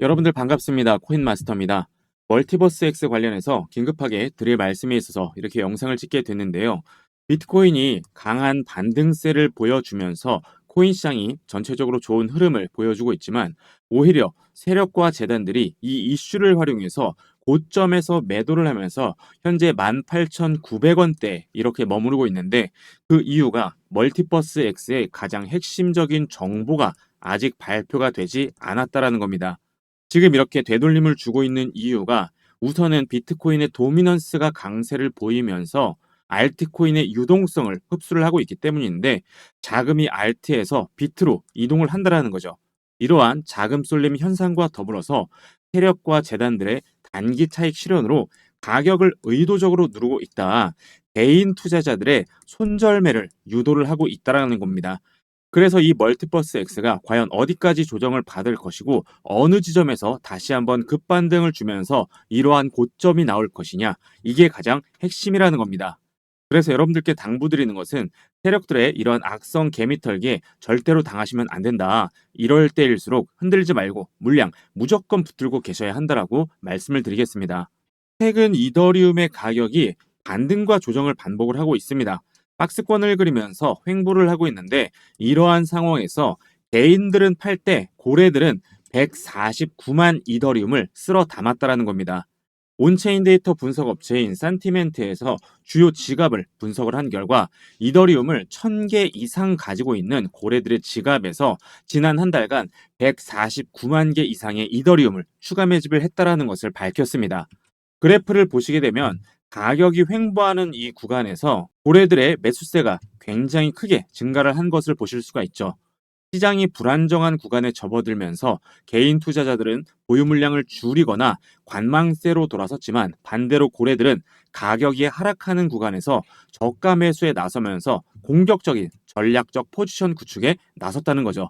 여러분들 반갑습니다. 코인마스터입니다. 멀티버스 X 관련해서 긴급하게 드릴 말씀이 있어서 이렇게 영상을 찍게 됐는데요. 비트코인이 강한 반등세를 보여주면서 코인 시장이 전체적으로 좋은 흐름을 보여주고 있지만 오히려 세력과 재단들이 이 이슈를 활용해서 고점에서 매도를 하면서 현재 18,900원대 이렇게 머무르고 있는데 그 이유가 멀티버스 X의 가장 핵심적인 정보가 아직 발표가 되지 않았다라는 겁니다. 지금 이렇게 되돌림을 주고 있는 이유가 우선은 비트코인의 도미넌스가 강세를 보이면서 알트코인의 유동성을 흡수를 하고 있기 때문인데 자금이 알트에서 비트로 이동을 한다라는 거죠. 이러한 자금 쏠림 현상과 더불어서 세력과 재단들의 단기 차익 실현으로 가격을 의도적으로 누르고 있다. 개인 투자자들의 손절매를 유도를 하고 있다라는 겁니다. 그래서 이 멀티버스 X가 과연 어디까지 조정을 받을 것이고 어느 지점에서 다시 한번 급반등을 주면서 이러한 고점이 나올 것이냐, 이게 가장 핵심이라는 겁니다. 그래서 여러분들께 당부드리는 것은 세력들의 이러한 악성 개미털기에 절대로 당하시면 안 된다. 이럴 때일수록 흔들지 말고 물량 무조건 붙들고 계셔야 한다라고 말씀을 드리겠습니다. 최근 이더리움의 가격이 반등과 조정을 반복을 하고 있습니다. 박스권을 그리면서 횡보를 하고 있는데 이러한 상황에서 개인들은 팔 때 고래들은 149만 이더리움을 쓸어 담았다라는 겁니다. 온체인 데이터 분석 업체인 산티멘트에서 주요 지갑을 분석을 한 결과 이더리움을 1000개 이상 가지고 있는 고래들의 지갑에서 지난 한 달간 149만 개 이상의 이더리움을 추가 매집을 했다라는 것을 밝혔습니다. 그래프를 보시게 되면 가격이 횡보하는 이 구간에서 고래들의 매수세가 굉장히 크게 증가를 한 것을 보실 수가 있죠. 시장이 불안정한 구간에 접어들면서 개인 투자자들은 보유 물량을 줄이거나 관망세로 돌아섰지만 반대로 고래들은 가격이 하락하는 구간에서 저가 매수에 나서면서 공격적인 전략적 포지션 구축에 나섰다는 거죠.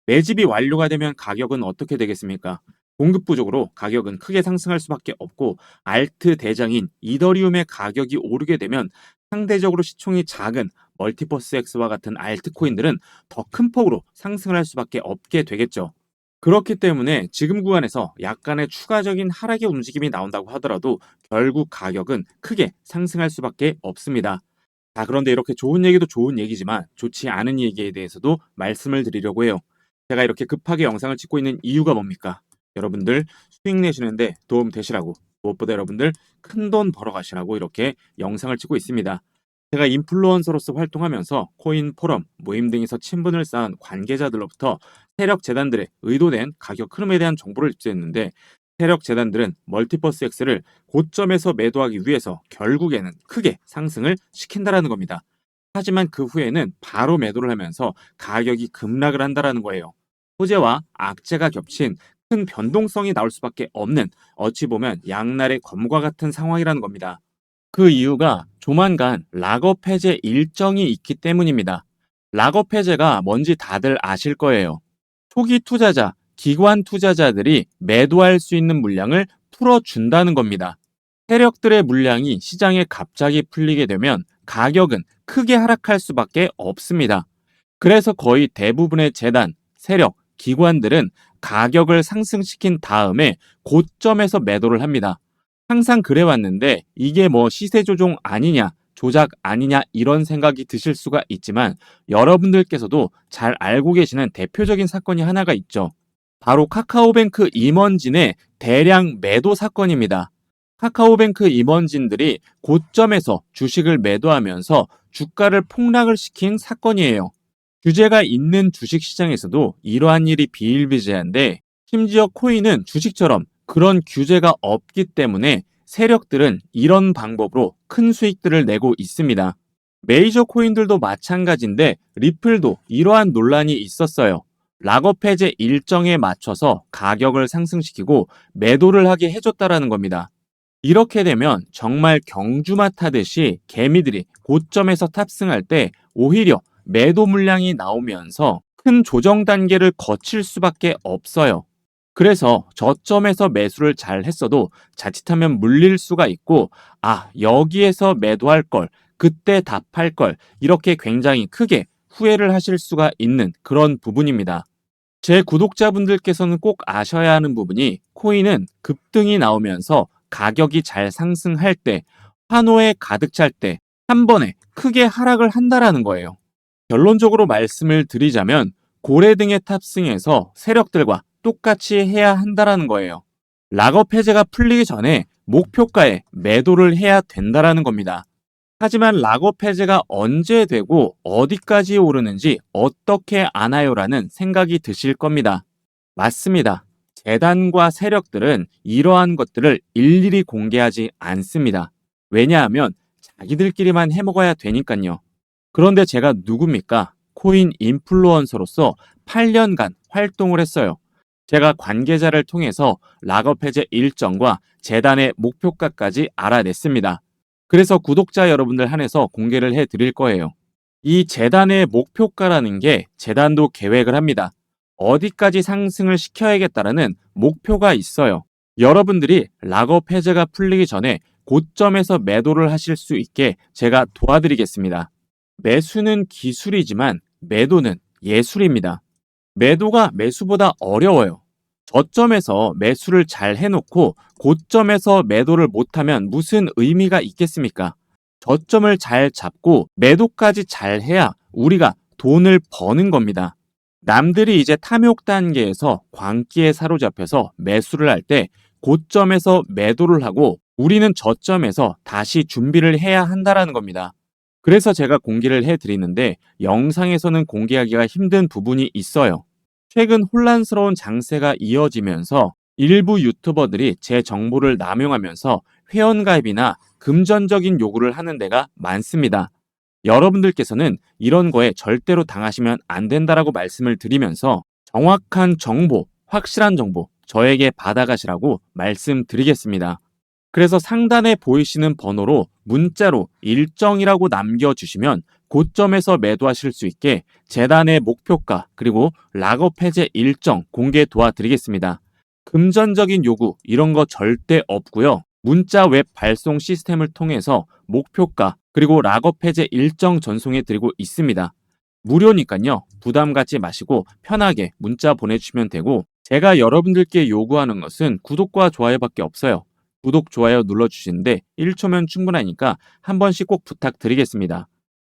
매집이 완료가 되면 가격은 어떻게 되겠습니까? 공급 부족으로 가격은 크게 상승할 수밖에 없고 알트 대장인 이더리움의 가격이 오르게 되면 상대적으로 시총이 작은 멀티버스 X와 같은 알트코인들은 더 큰 폭으로 상승을 할 수밖에 없게 되겠죠. 그렇기 때문에 지금 구간에서 약간의 추가적인 하락의 움직임이 나온다고 하더라도 결국 가격은 크게 상승할 수밖에 없습니다. 자, 그런데 이렇게 좋은 얘기도 좋은 얘기지만 좋지 않은 얘기에 대해서도 말씀을 드리려고 해요. 제가 이렇게 급하게 영상을 찍고 있는 이유가 뭡니까? 여러분들 수익 내시는데 도움 되시라고, 무엇보다 여러분들 큰돈 벌어가시라고 이렇게 영상을 찍고 있습니다. 제가 인플루언서로서 활동하면서 코인 포럼, 모임 등에서 친분을 쌓은 관계자들로부터 세력 재단들의 의도된 가격 흐름에 대한 정보를 입수했는데 세력 재단들은 멀티버스 X를 고점에서 매도하기 위해서 결국에는 크게 상승을 시킨다라는 겁니다. 하지만 그 후에는 바로 매도를 하면서 가격이 급락을 한다라는 거예요. 호재와 악재가 겹친 큰 변동성이 나올 수밖에 없는, 어찌 보면 양날의 검과 같은 상황이라는 겁니다. 그 이유가 조만간 락업 해제 일정이 있기 때문입니다. 락업 해제가 뭔지 다들 아실 거예요. 초기 투자자, 기관 투자자들이 매도할 수 있는 물량을 풀어준다는 겁니다. 세력들의 물량이 시장에 갑자기 풀리게 되면 가격은 크게 하락할 수밖에 없습니다. 그래서 거의 대부분의 재단, 세력, 기관들은 가격을 상승시킨 다음에 고점에서 매도를 합니다. 항상 그래왔는데 이게 뭐 시세 조종 아니냐, 조작 아니냐 이런 생각이 드실 수가 있지만 여러분들께서도 잘 알고 계시는 대표적인 사건이 하나가 있죠. 바로 카카오뱅크 임원진의 대량 매도 사건입니다. 카카오뱅크 임원진들이 고점에서 주식을 매도하면서 주가를 폭락을 시킨 사건이에요. 규제가 있는 주식시장에서도 이러한 일이 비일비재한데 심지어 코인은 주식처럼 그런 규제가 없기 때문에 세력들은 이런 방법으로 큰 수익들을 내고 있습니다. 메이저 코인들도 마찬가지인데 리플도 이러한 논란이 있었어요. 락업 해제 일정에 맞춰서 가격을 상승시키고 매도를 하게 해줬다라는 겁니다. 이렇게 되면 정말 경주마 타듯이 개미들이 고점에서 탑승할 때 오히려 매도 물량이 나오면서 큰 조정 단계를 거칠 수밖에 없어요. 그래서 저점에서 매수를 잘 했어도 자칫하면 물릴 수가 있고, 아, 여기에서 매도할 걸, 그때 답할 걸, 이렇게 굉장히 크게 후회를 하실 수가 있는 그런 부분입니다. 제 구독자분들께서는 꼭 아셔야 하는 부분이 코인은 급등이 나오면서 가격이 잘 상승할 때, 환호에 가득 찰 때 한 번에 크게 하락을 한다라는 거예요. 결론적으로 말씀을 드리자면 고래 등에 탑승해서 세력들과 똑같이 해야 한다라는 거예요. 락업 해제가 풀리기 전에 목표가에 매도를 해야 된다라는 겁니다. 하지만 락업 해제가 언제 되고 어디까지 오르는지 어떻게 아나요라는 생각이 드실 겁니다. 맞습니다. 재단과 세력들은 이러한 것들을 일일이 공개하지 않습니다. 왜냐하면 자기들끼리만 해먹어야 되니까요. 그런데 제가 누굽니까? 코인 인플루언서로서 8년간 활동을 했어요. 제가 관계자를 통해서 락업 해제 일정과 재단의 목표가까지 알아냈습니다. 그래서 구독자 여러분들 한해서 공개를 해드릴 거예요. 이 재단의 목표가라는 게 재단도 계획을 합니다. 어디까지 상승을 시켜야겠다라는 목표가 있어요. 여러분들이 락업 해제가 풀리기 전에 고점에서 매도를 하실 수 있게 제가 도와드리겠습니다. 매수는 기술이지만 매도는 예술입니다. 매도가 매수보다 어려워요. 저점에서 매수를 잘 해놓고 고점에서 매도를 못하면 무슨 의미가 있겠습니까? 저점을 잘 잡고 매도까지 잘 해야 우리가 돈을 버는 겁니다. 남들이 이제 탐욕 단계에서 광기에 사로잡혀서 매수를 할 때 고점에서 매도를 하고 우리는 저점에서 다시 준비를 해야 한다라는 겁니다. 그래서 제가 공개를 해드리는데 영상에서는 공개하기가 힘든 부분이 있어요. 최근 혼란스러운 장세가 이어지면서 일부 유튜버들이 제 정보를 남용하면서 회원가입이나 금전적인 요구를 하는 데가 많습니다. 여러분들께서는 이런 거에 절대로 당하시면 안 된다라고 말씀을 드리면서 정확한 정보, 확실한 정보 저에게 받아가시라고 말씀드리겠습니다. 그래서 상단에 보이시는 번호로 문자로 일정이라고 남겨주시면 고점에서 매도하실 수 있게 재단의 목표가 그리고 락업 해제 일정 공개 도와드리겠습니다. 금전적인 요구 이런 거 절대 없고요. 문자 웹 발송 시스템을 통해서 목표가 그리고 락업 해제 일정 전송해 드리고 있습니다. 무료니까요. 부담 갖지 마시고 편하게 문자 보내주시면 되고 제가 여러분들께 요구하는 것은 구독과 좋아요밖에 없어요. 구독, 좋아요 눌러주시는데 1초면 충분하니까 한 번씩 꼭 부탁드리겠습니다.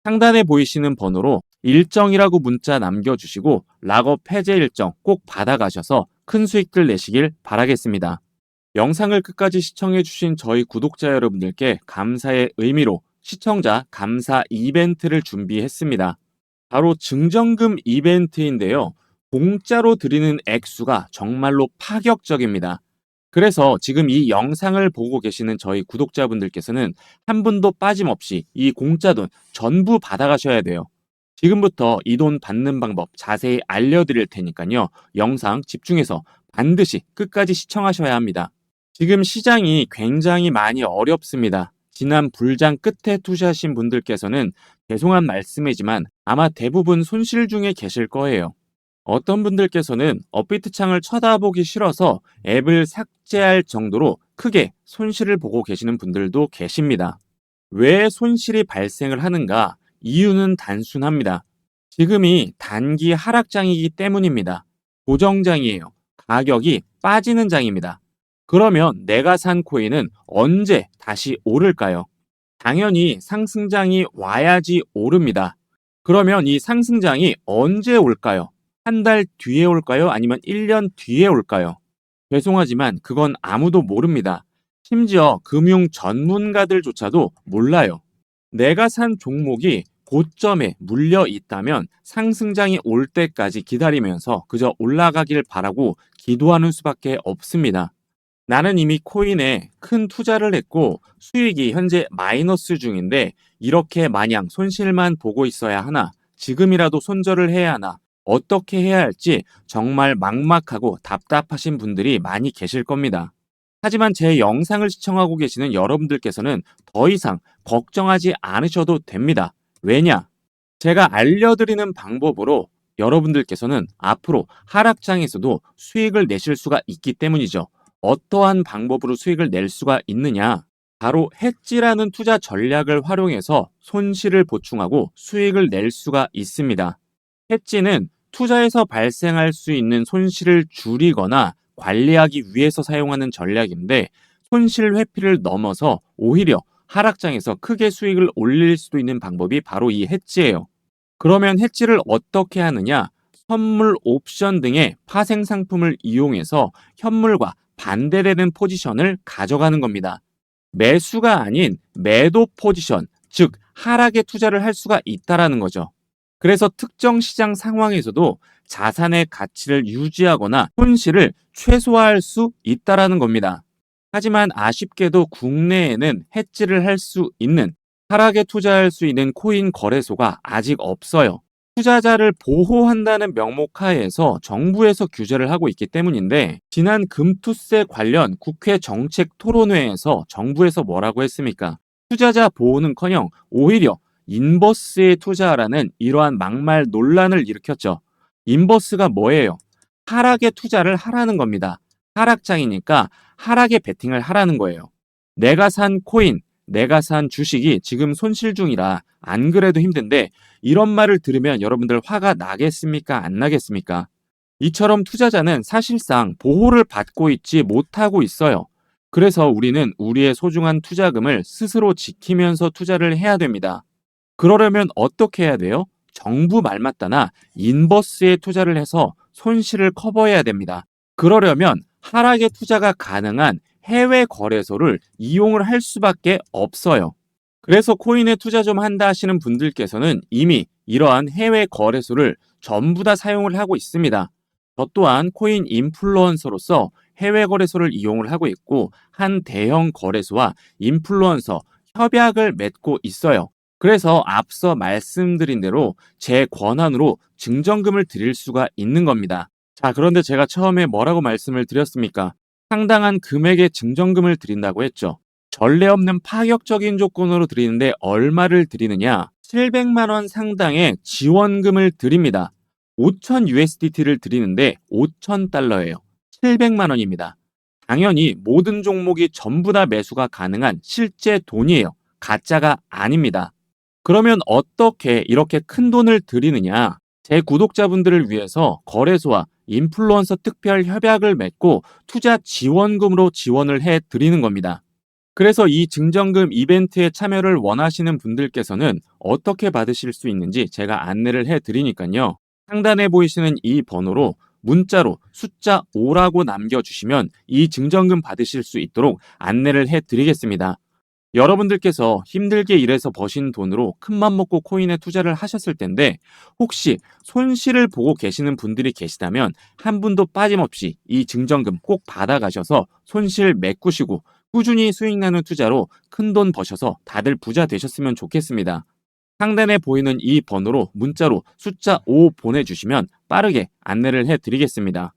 상단에 보이시는 번호로 일정이라고 문자 남겨주시고 락업 해제 일정 꼭 받아가셔서 큰 수익들 내시길 바라겠습니다. 영상을 끝까지 시청해주신 저희 구독자 여러분들께 감사의 의미로 시청자 감사 이벤트를 준비했습니다. 바로 증정금 이벤트인데요. 공짜로 드리는 액수가 정말로 파격적입니다. 그래서 지금 이 영상을 보고 계시는 저희 구독자분들께서는 한 분도 빠짐없이 이 공짜 돈 전부 받아가셔야 돼요. 지금부터 이 돈 받는 방법 자세히 알려드릴 테니까요. 영상 집중해서 반드시 끝까지 시청하셔야 합니다. 지금 시장이 굉장히 많이 어렵습니다. 지난 불장 끝에 투자하신 분들께서는 죄송한 말씀이지만 아마 대부분 손실 중에 계실 거예요. 어떤 분들께서는 업비트 창을 쳐다보기 싫어서 앱을 삭제할 정도로 크게 손실을 보고 계시는 분들도 계십니다. 왜 손실이 발생을 하는가? 이유는 단순합니다. 지금이 단기 하락장이기 때문입니다. 고정장이에요. 가격이 빠지는 장입니다. 그러면 내가 산 코인은 언제 다시 오를까요? 당연히 상승장이 와야지 오릅니다. 그러면 이 상승장이 언제 올까요? 한 달 뒤에 올까요? 아니면 1년 뒤에 올까요? 죄송하지만 그건 아무도 모릅니다. 심지어 금융 전문가들조차도 몰라요. 내가 산 종목이 고점에 물려 있다면 상승장이 올 때까지 기다리면서 그저 올라가길 바라고 기도하는 수밖에 없습니다. 나는 이미 코인에 큰 투자를 했고 수익이 현재 마이너스 중인데 이렇게 마냥 손실만 보고 있어야 하나? 지금이라도 손절을 해야 하나? 어떻게 해야 할지 정말 막막하고 답답하신 분들이 많이 계실 겁니다. 하지만 제 영상을 시청하고 계시는 여러분들께서는 더 이상 걱정하지 않으셔도 됩니다. 왜냐? 제가 알려드리는 방법으로 여러분들께서는 앞으로 하락장에서도 수익을 내실 수가 있기 때문이죠. 어떠한 방법으로 수익을 낼 수가 있느냐? 바로 해지라는 투자 전략을 활용해서 손실을 보충하고 수익을 낼 수가 있습니다. 해지는 투자에서 발생할 수 있는 손실을 줄이거나 관리하기 위해서 사용하는 전략인데 손실 회피를 넘어서 오히려 하락장에서 크게 수익을 올릴 수도 있는 방법이 바로 이 해지예요. 그러면 해지를 어떻게 하느냐? 선물 옵션 등의 파생 상품을 이용해서 현물과 반대되는 포지션을 가져가는 겁니다. 매수가 아닌 매도 포지션, 즉 하락에 투자를 할 수가 있다라는 거죠. 그래서 특정 시장 상황에서도 자산의 가치를 유지하거나 손실을 최소화할 수 있다라는 겁니다. 하지만 아쉽게도 국내에는 해지를 할 수 있는 하락에 투자할 수 있는 코인 거래소가 아직 없어요. 투자자를 보호한다는 명목 하에서 정부에서 규제를 하고 있기 때문인데 지난 금투세 관련 국회 정책 토론회에서 정부에서 뭐라고 했습니까? 투자자 보호는커녕 오히려 인버스에 투자하라는 이러한 막말 논란을 일으켰죠. 인버스가 뭐예요? 하락에 투자를 하라는 겁니다. 하락장이니까 하락에 베팅을 하라는 거예요. 내가 산 코인, 내가 산 주식이 지금 손실 중이라 안 그래도 힘든데 이런 말을 들으면 여러분들 화가 나겠습니까? 안 나겠습니까? 이처럼 투자자는 사실상 보호를 받고 있지 못하고 있어요. 그래서 우리는 우리의 소중한 투자금을 스스로 지키면서 투자를 해야 됩니다. 그러려면 어떻게 해야 돼요? 정부 말 맞다나 인버스에 투자를 해서 손실을 커버해야 됩니다. 그러려면 하락의 투자가 가능한 해외 거래소를 이용을 할 수밖에 없어요. 그래서 코인에 투자 좀 한다 하시는 분들께서는 이미 이러한 해외 거래소를 전부 다 사용을 하고 있습니다. 저 또한 코인 인플루언서로서 해외 거래소를 이용을 하고 있고 한 대형 거래소와 인플루언서 협약을 맺고 있어요. 그래서 앞서 말씀드린 대로 제 권한으로 증정금을 드릴 수가 있는 겁니다. 자, 그런데 제가 처음에 뭐라고 말씀을 드렸습니까? 상당한 금액의 증정금을 드린다고 했죠. 전례 없는 파격적인 조건으로 드리는데 얼마를 드리느냐? 700만 원 상당의 지원금을 드립니다. 5,000 USDT를 드리는데 5,000달러예요. 700만 원입니다. 당연히 모든 종목이 전부 다 매수가 가능한 실제 돈이에요. 가짜가 아닙니다. 그러면 어떻게 이렇게 큰 돈을 드리느냐? 제 구독자분들을 위해서 거래소와 인플루언서 특별 협약을 맺고 투자 지원금으로 지원을 해 드리는 겁니다. 그래서 이 증정금 이벤트에 참여를 원하시는 분들께서는 어떻게 받으실 수 있는지 제가 안내를 해 드리니까요. 상단에 보이시는 이 번호로 문자로 숫자 5라고 남겨주시면 이 증정금 받으실 수 있도록 안내를 해 드리겠습니다. 여러분들께서 힘들게 일해서 버신 돈으로 큰맘 먹고 코인에 투자를 하셨을 텐데 혹시 손실을 보고 계시는 분들이 계시다면 한 분도 빠짐없이 이 증정금 꼭 받아가셔서 손실 메꾸시고 꾸준히 수익 나는 투자로 큰돈 버셔서 다들 부자 되셨으면 좋겠습니다. 상단에 보이는 이 번호로 문자로 숫자 5 보내주시면 빠르게 안내를 해드리겠습니다.